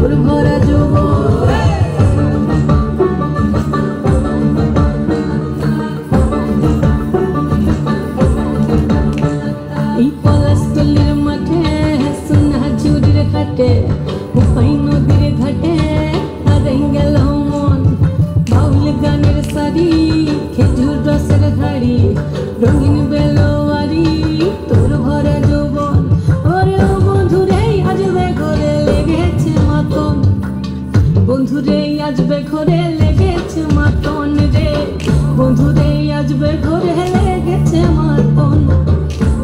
তোর ভরা যৌবন। এই পলাশতলির মাঠে সোনা ঝুরির ঘাটে উপাই নদীর ঘাটে হারাই গেল মন। বাউল গানের শাড়ি খেজুর রসের হাড়ি রঙিন বেলোয়ারি তোর ভরা যৌবন। ওরে ও বন্ধুরে আসবে ঘরে লেগেছে মাতন, বন্ধুরে আসবে ঘরে লেগেছে মাতন রে, বন্ধুরে আসবে ঘরে লেগেছে মাতন,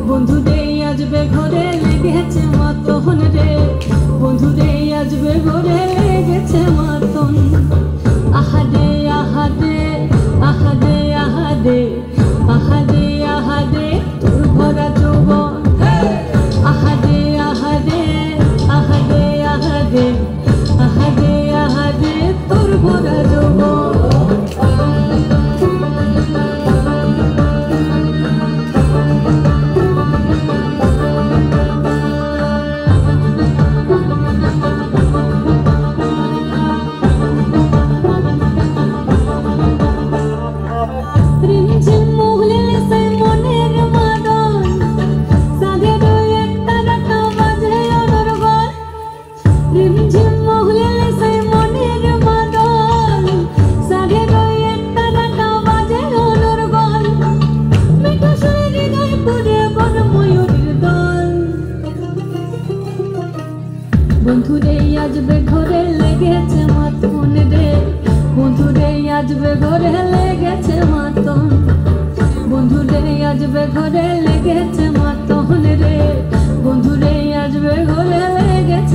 বন্ধুরে আসবে ঘরে লেগেছে মাতন রে, বন্ধুরে আসবে ঘরে লেগেছে মাতন। আহাদে আহাদে আহাদে আহাদে আহাদে আহাদে তোর ভরা যৌবন। আহাদে আহাদে আহাদে আহাদে আহাদে আহাদে তোর ভরা যৌবন। বন্ধুরে আসবে ঘরে লেগেছে মাতন রে, বন্ধুরে আসবে ঘরে লেগেছে মাতন, বন্ধুরে আসবে ঘরে লেগেছে মাতন রে, বন্ধুরে আসবে ঘরে লেগেছে